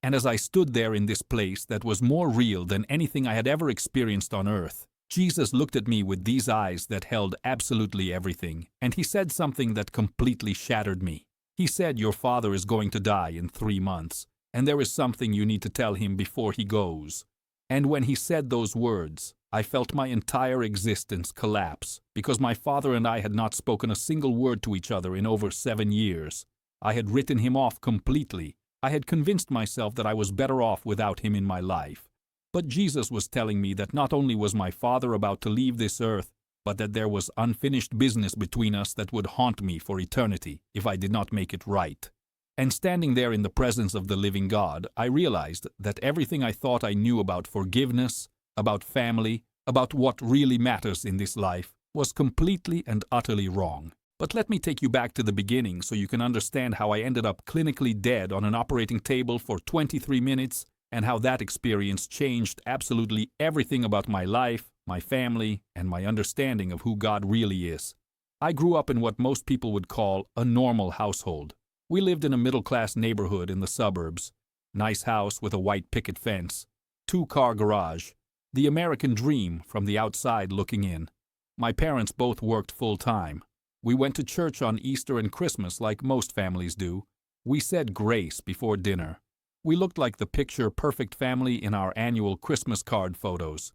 And as I stood there in this place that was more real than anything I had ever experienced on earth, Jesus looked at me with these eyes that held absolutely everything, and he said something that completely shattered me. He said, "Your father is going to die in 3 months, and there is something you need to tell him before he goes." And when he said those words, I felt my entire existence collapse, because my father and I had not spoken a single word to each other in over 7 years. I had written him off completely. I had convinced myself that I was better off without him in my life. But Jesus was telling me that not only was my father about to leave this earth, but that there was unfinished business between us that would haunt me for eternity if I did not make it right. And standing there in the presence of the living God, I realized that everything I thought I knew about forgiveness, about family, about what really matters in this life, was completely and utterly wrong. But let me take you back to the beginning so you can understand how I ended up clinically dead on an operating table for 23 minutes and how that experience changed absolutely everything about my life, my family, and my understanding of who God really is. I grew up in what most people would call a normal household. We lived in a middle-class neighborhood in the suburbs. Nice house with a white picket fence, 2-car garage, the American dream from the outside looking in. My parents both worked full-time. We went to church on Easter and Christmas like most families do. We said grace before dinner. We looked like the picture-perfect family in our annual Christmas card photos.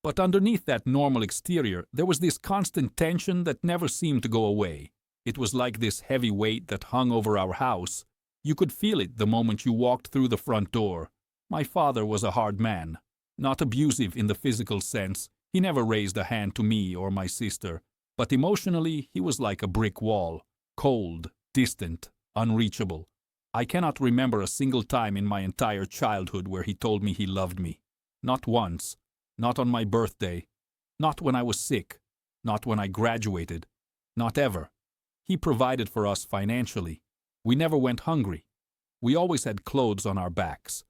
But underneath that normal exterior, there was this constant tension that never seemed to go away. It was like this heavy weight that hung over our house. You could feel it the moment you walked through the front door. My father was a hard man. Not abusive in the physical sense. He never raised a hand to me or my sister. But emotionally, he was like a brick wall. Cold, distant, unreachable. I cannot remember a single time in my entire childhood where he told me he loved me. Not once. Not on my birthday. Not when I was sick. Not when I graduated. Not ever. He provided for us financially. We never went hungry. We always had clothes on our backs.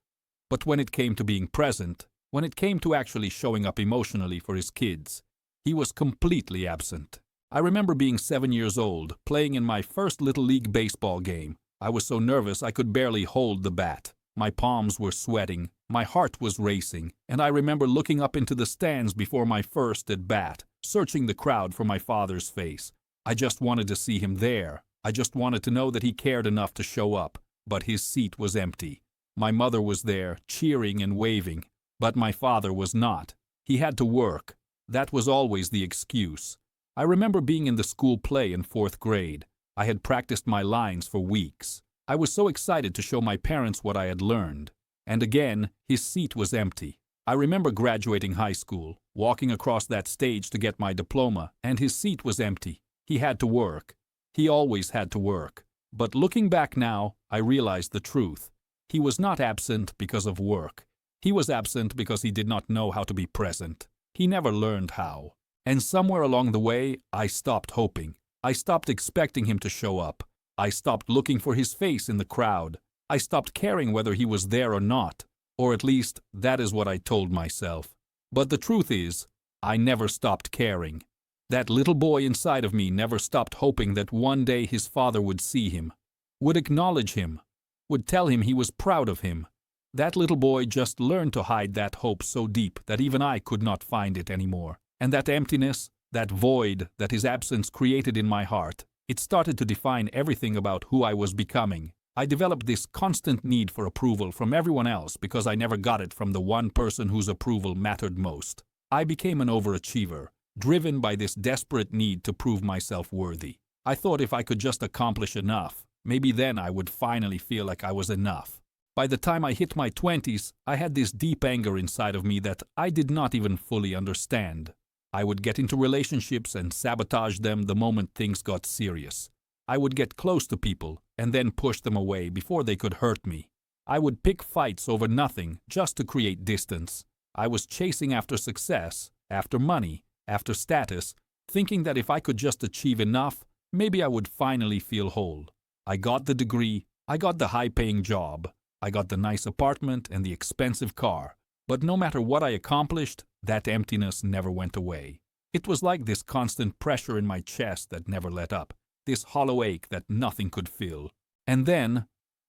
But when it came to being present, when it came to actually showing up emotionally for his kids, he was completely absent. I remember being 7 years old, playing in my first Little League baseball game. I was so nervous I could barely hold the bat. My palms were sweating, my heart was racing, and I remember looking up into the stands before my first at bat, searching the crowd for my father's face. I just wanted to see him there. I just wanted to know that he cared enough to show up, but his seat was empty. My mother was there, cheering and waving, but my father was not. He had to work. That was always the excuse. I remember being in the school play in 4th grade. I had practiced my lines for weeks. I was so excited to show my parents what I had learned. And again, his seat was empty. I remember graduating high school, walking across that stage to get my diploma, and his seat was empty. He had to work. He always had to work. But looking back now, I realized the truth. He was not absent because of work. He was absent because he did not know how to be present. He never learned how. And somewhere along the way, I stopped hoping. I stopped expecting him to show up. I stopped looking for his face in the crowd. I stopped caring whether he was there or not. Or at least, that is what I told myself. But the truth is, I never stopped caring. That little boy inside of me never stopped hoping that one day his father would see him, would acknowledge him, would tell him he was proud of him. That little boy just learned to hide that hope so deep that even I could not find it anymore. And that emptiness, that void that his absence created in my heart, it started to define everything about who I was becoming. I developed this constant need for approval from everyone else because I never got it from the one person whose approval mattered most. I became an overachiever, driven by this desperate need to prove myself worthy. I thought if I could just accomplish enough, maybe then I would finally feel like I was enough. By the time I hit my 20s, I had this deep anger inside of me that I did not even fully understand. I would get into relationships and sabotage them the moment things got serious. I would get close to people and then push them away before they could hurt me. I would pick fights over nothing just to create distance. I was chasing after success, after money, after status, thinking that if I could just achieve enough, maybe I would finally feel whole. I got the degree, I got the high-paying job, I got the nice apartment and the expensive car. But no matter what I accomplished, that emptiness never went away. It was like this constant pressure in my chest that never let up, this hollow ache that nothing could fill. And then,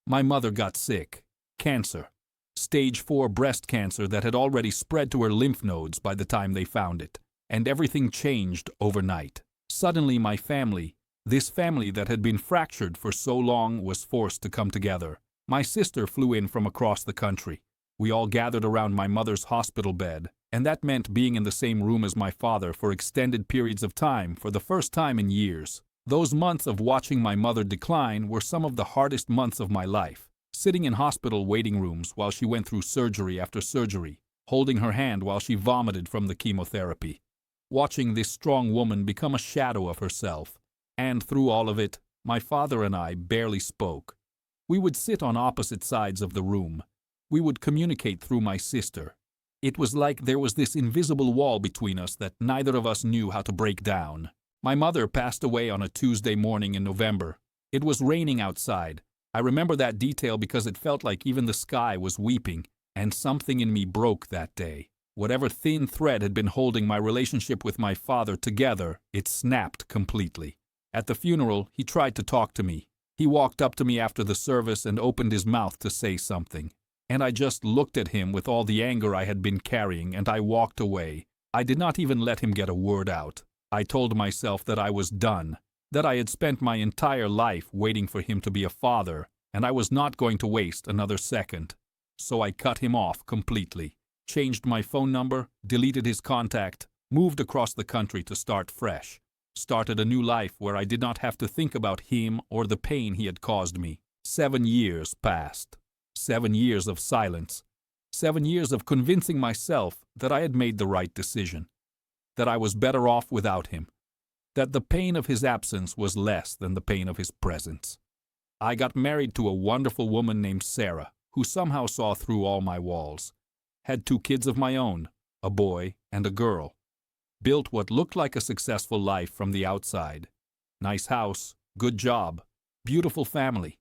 my mother got sick. Cancer. stage 4 breast cancer that had already spread to her lymph nodes by the time they found it. And everything changed overnight. Suddenly my family, this family that had been fractured for so long, was forced to come together. My sister flew in from across the country. We all gathered around my mother's hospital bed, and that meant being in the same room as my father for extended periods of time for the first time in years. Those months of watching my mother decline were some of the hardest months of my life, sitting in hospital waiting rooms while she went through surgery after surgery, holding her hand while she vomited from the chemotherapy, watching this strong woman become a shadow of herself. And through all of it, my father and I barely spoke. We would sit on opposite sides of the room. We would communicate through my sister. It was like there was this invisible wall between us that neither of us knew how to break down. My mother passed away on a Tuesday morning in November. It was raining outside. I remember that detail because it felt like even the sky was weeping, and something in me broke that day. Whatever thin thread had been holding my relationship with my father together, it snapped completely. At the funeral, he tried to talk to me. He walked up to me after the service and opened his mouth to say something. And I just looked at him with all the anger I had been carrying, and I walked away. I did not even let him get a word out. I told myself that I was done, that I had spent my entire life waiting for him to be a father, and I was not going to waste another second. So I cut him off completely, changed my phone number, deleted his contact, moved across the country to start fresh, started a new life where I did not have to think about him or the pain he had caused me. 7 years passed. 7 years of silence. 7 years of convincing myself that I had made the right decision, that I was better off without him, that the pain of his absence was less than the pain of his presence. I got married to a wonderful woman named Sarah, who somehow saw through all my walls. Had 2 kids of my own, a boy and a girl. Built what looked like a successful life from the outside. Nice house, good job, beautiful family.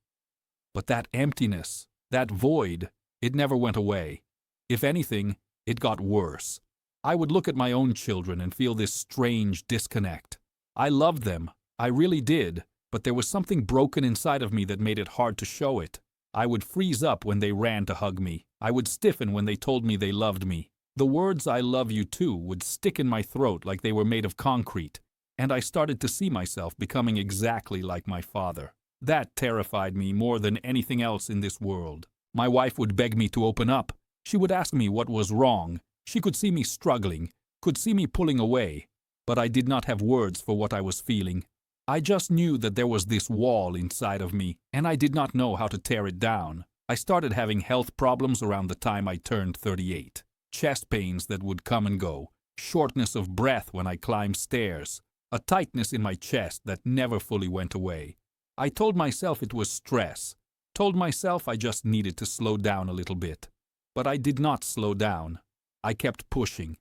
But that emptiness, that void, it never went away. If anything, it got worse. I would look at my own children and feel this strange disconnect. I loved them, I really did, but there was something broken inside of me that made it hard to show it. I would freeze up when they ran to hug me. I would stiffen when they told me they loved me. The words "I love you too" would stick in my throat like they were made of concrete, and I started to see myself becoming exactly like my father. That terrified me more than anything else in this world. My wife would beg me to open up. She would ask me what was wrong. She could see me struggling, could see me pulling away, but I did not have words for what I was feeling. I just knew that there was this wall inside of me, and I did not know how to tear it down. I started having health problems around the time I turned 38. Chest pains that would come and go, shortness of breath when I climbed stairs, a tightness in my chest that never fully went away. I told myself it was stress, told myself I just needed to slow down a little bit. But I did not slow down. I kept pushing,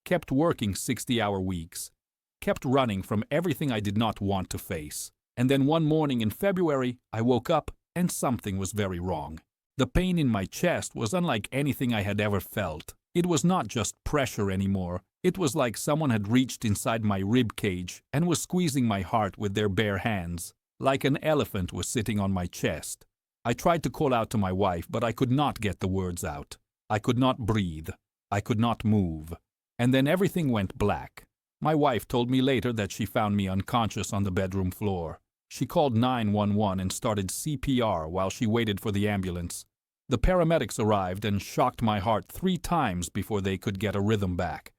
kept working 60-hour weeks, kept running from everything I did not want to face. And then one morning in February, I woke up and something was very wrong. The pain in my chest was unlike anything I had ever felt. It was not just pressure anymore. It was like someone had reached inside my rib cage and was squeezing my heart with their bare hands, like an elephant was sitting on my chest. I tried to call out to my wife, but I could not get the words out. I could not breathe. I could not move. And then everything went black. My wife told me later that she found me unconscious on the bedroom floor. She called 911 and started CPR while she waited for the ambulance. The paramedics arrived and shocked my heart 3 times before they could get a rhythm back.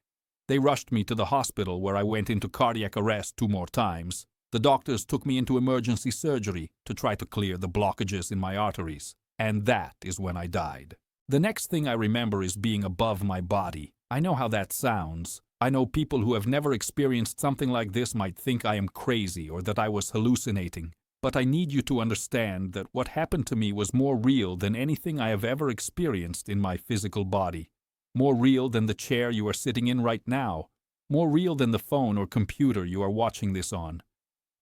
They rushed me to the hospital where I went into cardiac arrest 2 more times. The doctors took me into emergency surgery to try to clear the blockages in my arteries. And that is when I died. The next thing I remember is being above my body. I know how that sounds. I know people who have never experienced something like this might think I am crazy or that I was hallucinating. But I need you to understand that what happened to me was more real than anything I have ever experienced in my physical body. More real than the chair you are sitting in right now. More real than the phone or computer you are watching this on.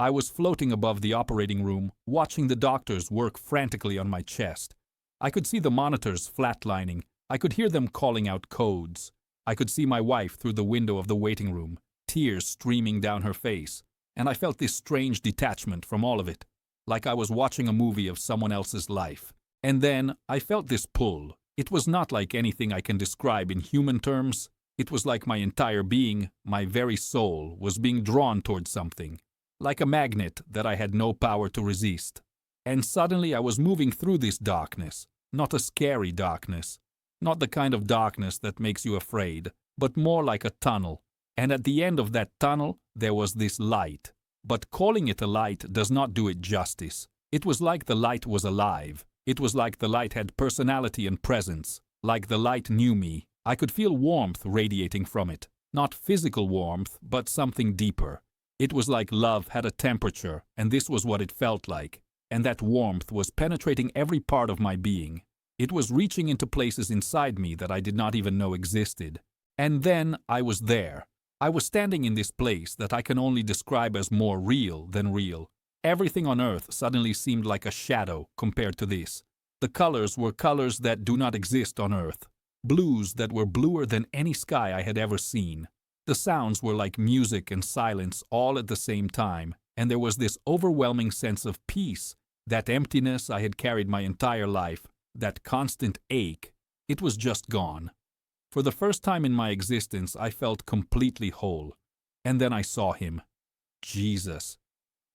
I was floating above the operating room, watching the doctors work frantically on my chest. I could see the monitors flatlining. I could hear them calling out codes. I could see my wife through the window of the waiting room, tears streaming down her face. And I felt this strange detachment from all of it, like I was watching a movie of someone else's life. And then I felt this pull, It was not like anything I can describe in human terms. It was like my entire being, my very soul, was being drawn towards something, like a magnet that I had no power to resist. And suddenly I was moving through this darkness, not a scary darkness, not the kind of darkness that makes you afraid, but more like a tunnel. And at the end of that tunnel, there was this light. But calling it a light does not do it justice. It was like the light was alive. It was like the light had personality and presence. Like the light knew me. I could feel warmth radiating from it. Not physical warmth, but something deeper. It was like love had a temperature, and this was what it felt like. And that warmth was penetrating every part of my being. It was reaching into places inside me that I did not even know existed. And then I was there. I was standing in this place that I can only describe as more real than real. Everything on earth suddenly seemed like a shadow compared to this. The colors were colors that do not exist on earth. Blues that were bluer than any sky I had ever seen. The sounds were like music and silence all at the same time, and there was this overwhelming sense of peace, that emptiness I had carried my entire life, that constant ache. It was just gone. For the first time in my existence, I felt completely whole. And then I saw him. Jesus.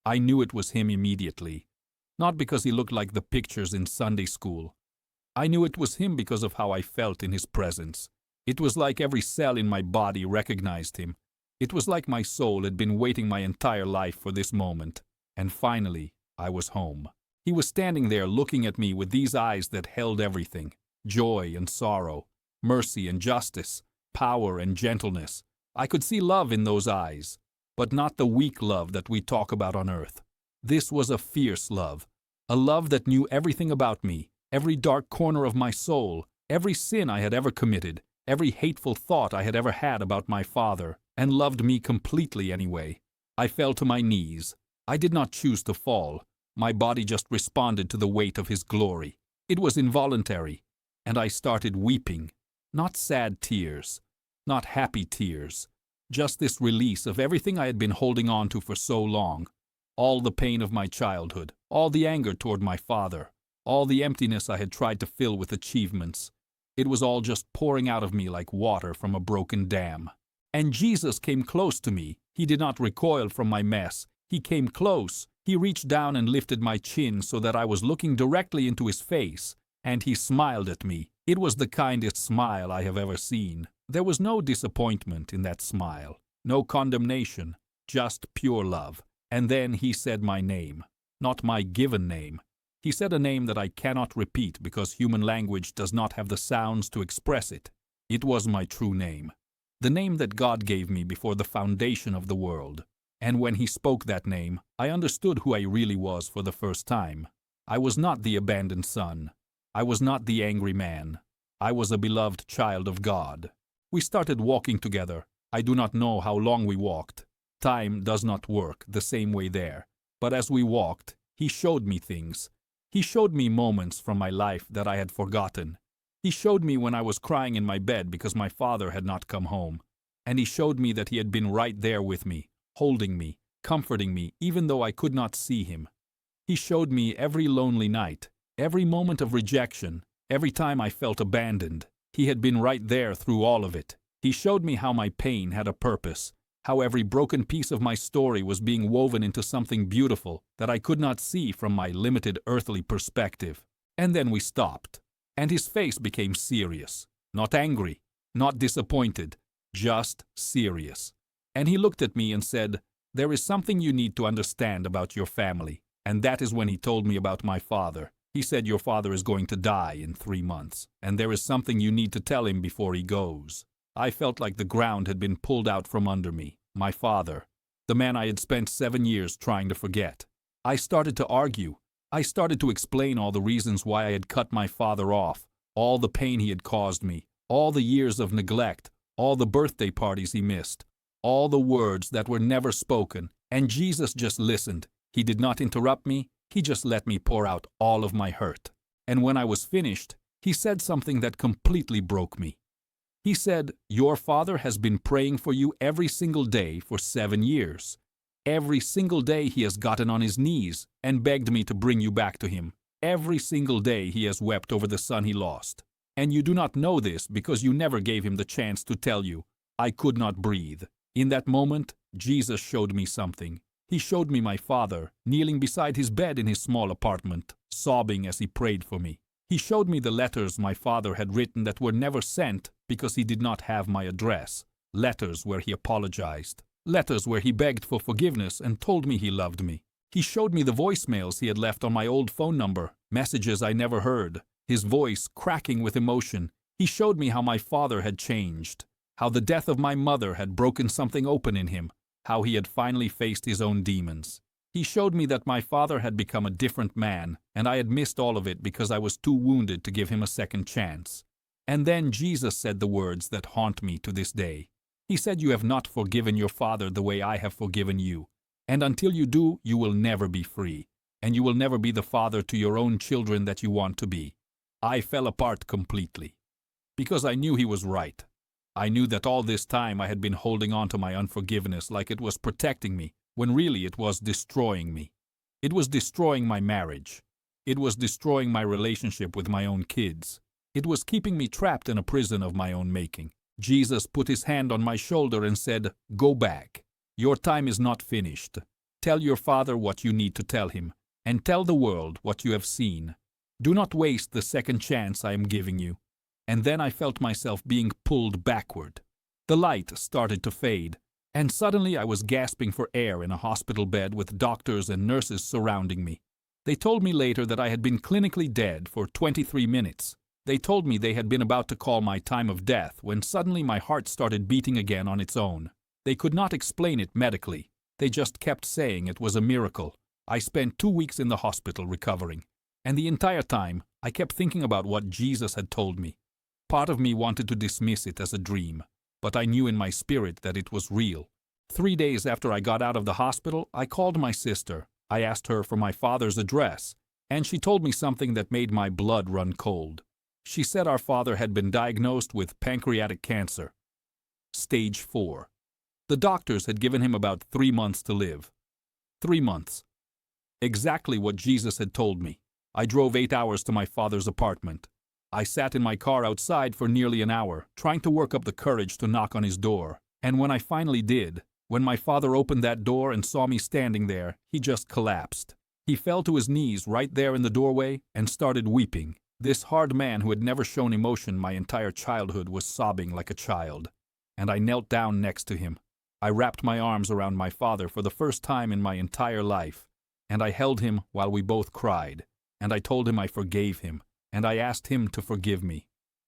I knew it was him immediately. Not because he looked like the pictures in Sunday school. I knew it was him because of how I felt in his presence. It was like every cell in my body recognized him. It was like my soul had been waiting my entire life for this moment. And finally, I was home. He was standing there looking at me with these eyes that held everything. Joy and sorrow. Mercy and justice, power and gentleness. I could see love in those eyes, but not the weak love that we talk about on earth. This was a fierce love, a love that knew everything about me, every dark corner of my soul, every sin I had ever committed, every hateful thought I had ever had about my father, and loved me completely anyway. I fell to my knees. I did not choose to fall. My body just responded to the weight of his glory. It was involuntary, and I started weeping. Not sad tears, not happy tears, just this release of everything I had been holding on to for so long. All the pain of my childhood, all the anger toward my father, all the emptiness I had tried to fill with achievements. It was all just pouring out of me like water from a broken dam. And Jesus came close to me. He did not recoil from my mess. He came close. He reached down and lifted my chin so that I was looking directly into his face, and he smiled at me. It was the kindest smile I have ever seen. There was no disappointment in that smile, no condemnation, just pure love. And then he said my name, not my given name. He said a name that I cannot repeat because human language does not have the sounds to express it. It was my true name, the name that God gave me before the foundation of the world. And when he spoke that name, I understood who I really was for the first time. I was not the abandoned son. I was not the angry man. I was a beloved child of God. We started walking together. I do not know how long we walked. Time does not work the same way there. But as we walked, he showed me things. He showed me moments from my life that I had forgotten. He showed me when I was crying in my bed because my father had not come home. And he showed me that he had been right there with me, holding me, comforting me, even though I could not see him. He showed me every lonely night, every moment of rejection, every time I felt abandoned. He had been right there through all of it. He showed me how my pain had a purpose, how every broken piece of my story was being woven into something beautiful that I could not see from my limited earthly perspective. And then we stopped, and his face became serious, not angry, not disappointed, just serious. And he looked at me and said, "There is something you need to understand about your family." And that is when he told me about my father. He said, "Your father is going to die in 3 months, and there is something you need to tell him before he goes." I felt like the ground had been pulled out from under me. My father, the man I had spent 7 years trying to forget. I started to argue. I started to explain all the reasons why I had cut my father off, all the pain he had caused me, all the years of neglect, all the birthday parties he missed, all the words that were never spoken, and Jesus just listened. He did not interrupt me. He just let me pour out all of my hurt. And when I was finished, he said something that completely broke me. He said, "Your father has been praying for you every single day for 7 years. Every single day he has gotten on his knees and begged me to bring you back to him. Every single day he has wept over the son he lost. And you do not know this because you never gave him the chance to tell you. I could not breathe. In that moment, Jesus showed me something. He showed me my father, kneeling beside his bed in his small apartment, sobbing as he prayed for me. He showed me the letters my father had written that were never sent because he did not have my address. Letters where he apologized. Letters where he begged for forgiveness and told me he loved me. He showed me the voicemails he had left on my old phone number, messages I never heard, his voice cracking with emotion. He showed me how my father had changed, how the death of my mother had broken something open in him, how he had finally faced his own demons. He showed me that my father had become a different man, and I had missed all of it because I was too wounded to give him a second chance. And then Jesus said the words that haunt me to this day. He said, "You have not forgiven your father the way I have forgiven you. And until you do, you will never be free, and you will never be the father to your own children that you want to be." I fell apart completely, because I knew he was right. I knew that all this time I had been holding on to my unforgiveness like it was protecting me, when really it was destroying me. It was destroying my marriage. It was destroying my relationship with my own kids. It was keeping me trapped in a prison of my own making. Jesus put his hand on my shoulder and said, "Go back. Your time is not finished. Tell your father what you need to tell him, and tell the world what you have seen. Do not waste the second chance I am giving you." And then I felt myself being pulled backward. The light started to fade, and suddenly I was gasping for air in a hospital bed with doctors and nurses surrounding me. They told me later that I had been clinically dead for 23 minutes. They told me they had been about to call my time of death when suddenly my heart started beating again on its own. They could not explain it medically. They just kept saying it was a miracle. I spent 2 weeks in the hospital recovering, and the entire time I kept thinking about what Jesus had told me. Part of me wanted to dismiss it as a dream, but I knew in my spirit that it was real. 3 days after I got out of the hospital, I called my sister. I asked her for my father's address, and she told me something that made my blood run cold. She said our father had been diagnosed with pancreatic cancer, stage 4. The doctors had given him about 3 months to live. 3 months. Exactly what Jesus had told me. I drove 8 hours to my father's apartment. I sat in my car outside for nearly an hour, trying to work up the courage to knock on his door. And when I finally did, when my father opened that door and saw me standing there, he just collapsed. He fell to his knees right there in the doorway and started weeping. This hard man who had never shown emotion my entire childhood was sobbing like a child. And I knelt down next to him. I wrapped my arms around my father for the first time in my entire life, and I held him while we both cried, and I told him I forgave him, and I asked him to forgive me.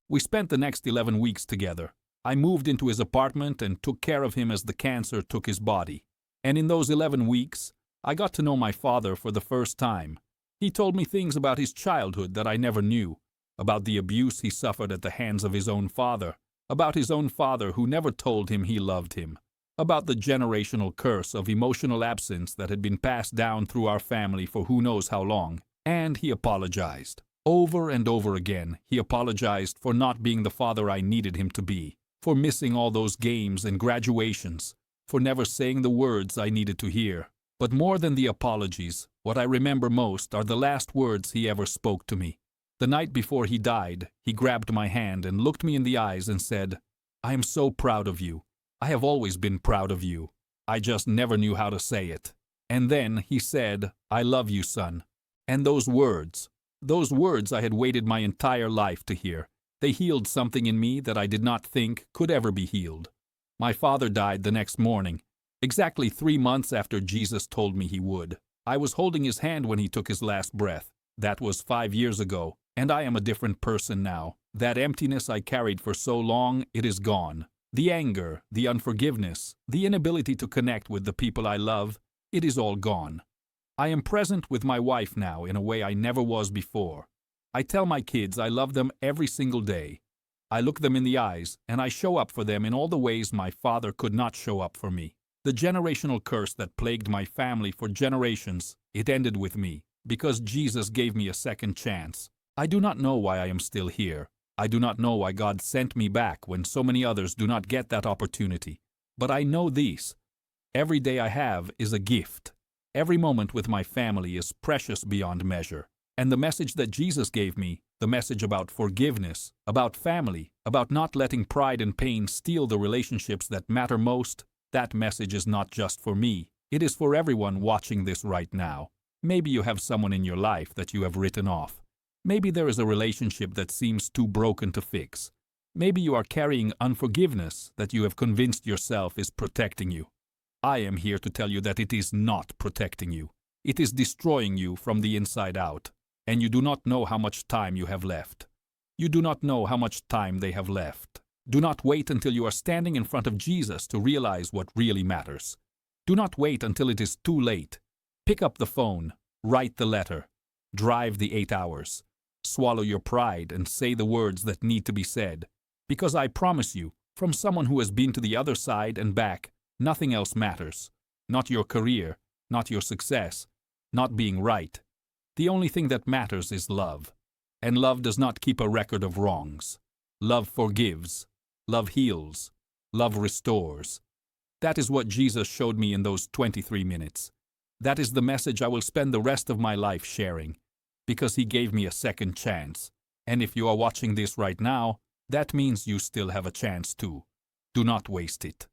We spent the next 11 weeks together. I moved into his apartment and took care of him as the cancer took his body. And in those 11 weeks, I got to know my father for the first time. He told me things about his childhood that I never knew, about the abuse he suffered at the hands of his own father, about his own father who never told him he loved him, about the generational curse of emotional absence that had been passed down through our family for who knows how long, and he apologized. Over and over again, he apologized for not being the father I needed him to be, for missing all those games and graduations, for never saying the words I needed to hear. But more than the apologies, what I remember most are the last words he ever spoke to me. The night before he died, he grabbed my hand and looked me in the eyes and said, "I am so proud of you. I have always been proud of you. I just never knew how to say it." And then he said, "I love you, son." And those words I had waited my entire life to hear. They healed something in me that I did not think could ever be healed. My father died the next morning, exactly 3 months after Jesus told me he would. I was holding his hand when he took his last breath. That was 5 years ago, and I am a different person now. That emptiness I carried for so long, it is gone. The anger, the unforgiveness, the inability to connect with the people I love, it is all gone. I am present with my wife now in a way I never was before. I tell my kids I love them every single day. I look them in the eyes, and I show up for them in all the ways my father could not show up for me. The generational curse that plagued my family for generations, it ended with me, because Jesus gave me a second chance. I do not know why I am still here. I do not know why God sent me back when so many others do not get that opportunity. But I know this: every day I have is a gift. Every moment with my family is precious beyond measure. And the message that Jesus gave me, the message about forgiveness, about family, about not letting pride and pain steal the relationships that matter most, that message is not just for me. It is for everyone watching this right now. Maybe you have someone in your life that you have written off. Maybe there is a relationship that seems too broken to fix. Maybe you are carrying unforgiveness that you have convinced yourself is protecting you. I am here to tell you that it is not protecting you. It is destroying you from the inside out, and you do not know how much time you have left. You do not know how much time they have left. Do not wait until you are standing in front of Jesus to realize what really matters. Do not wait until it is too late. Pick up the phone, write the letter, drive the 8 hours, swallow your pride and say the words that need to be said. Because I promise you, from someone who has been to the other side and back, nothing else matters. Not your career, not your success, not being right. The only thing that matters is love. And love does not keep a record of wrongs. Love forgives. Love heals. Love restores. That is what Jesus showed me in those 23 minutes. That is the message I will spend the rest of my life sharing, because he gave me a second chance. And if you are watching this right now, that means you still have a chance too. Do not waste it.